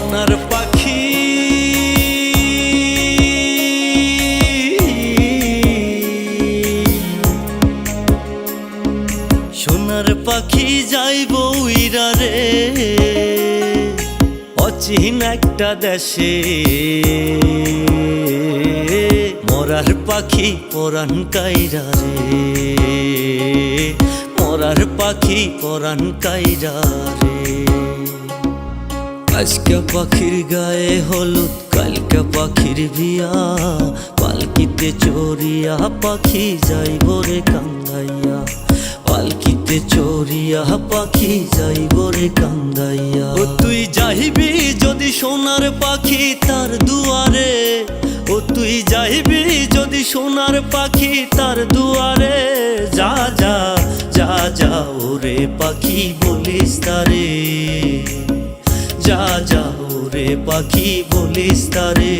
সোনার পাখি সোনার পাখি যাইব উইরা রে অচিন একটা দেশে মরার পাখি পরাণ কাইরা রে মরার পাখি পরাণ কাইরা রে আজকে পাখির গায়ে হলুদ কালকে পাখির বিয়া পালকিতে চড়িয়া পাখি যাইব রে কান্দাইয়া পালকিতে চড়িয়া পাখি যাইব রে কান্দাইয়া ও তুই যাইবি যদি সোনার পাখি তার দুয়ারে ও তুই যাইবি যদি সোনার পাখি তার দুয়ারে যা যা যা যা ওরে পাখি বলিস তারে যা যা ওরে পাখি বলিস তারে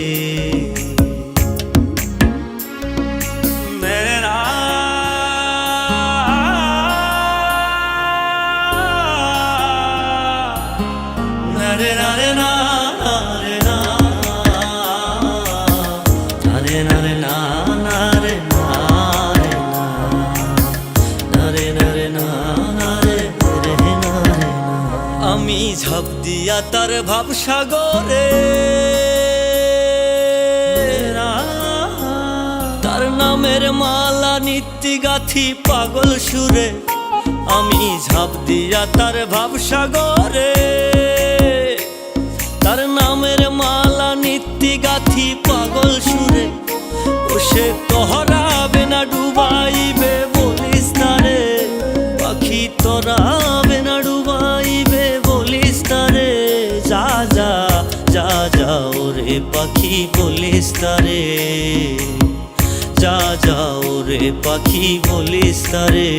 আমি ঝাঁপ দিয়া তার ভাবসাগরে তার নামের মালা নিত্যি গাথি পাগল সুরে আমি ঝাঁপ দিয়া তার ভাবসাগরে তার নামের মালা নিত্যি গাথি পাগল সুরে ও সে তোহরাবে না ডুবাইবে বলিস তারে পাখি তোরাবে না ডুবাইবে বলিস তারে যা যা যা যা ওরে পাখি বলিস তারে যা যা ওরে পাখি বলিস তারে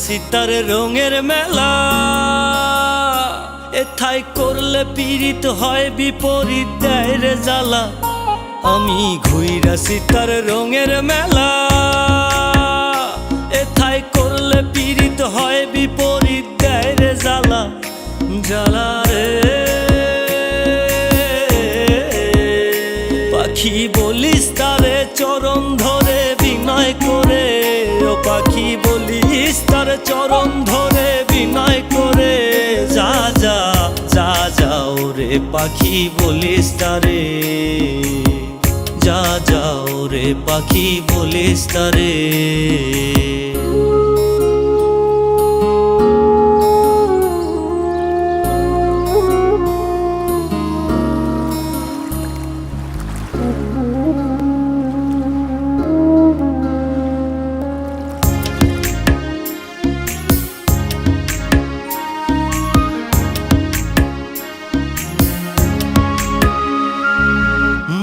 সিতার রঙের মেলা এথায় করলে পীড়িত হয় বিপরীত দেয় রে জ্বালা আমি ঘুইরা সিতার রঙের মেলা এথায় করলে পীড়িত হয় বিপরীত দেয় রে জ্বালা জ্বালা রে পাখি বলিস তারে চরণ ধরে বিনয় করে ও পাখি বলিস তার চরণ ধরে বিনয় করে যা যা যা যা ওরে পাখি বলিস তারে যা যা ওরে পাখি বলিস তারে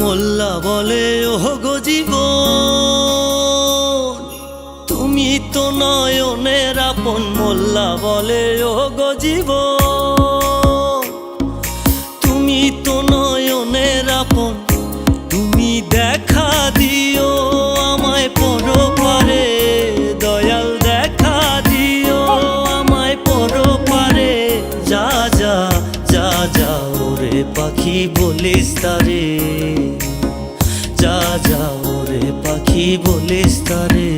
মোল্লা বলে ওহ গো জীবন তুমি তো নয়নের আপন মোল্লা বলে ওহ গো জীবন তুমি তো নয়নের আপন তুমি দেখা দিও আমায় পরপারে দয়াল দেখা দিও আমায় পরপারে যা যা যা যা ওরে পাখি বলিস তারে যা যা ওরে পাখি বলিস তারে।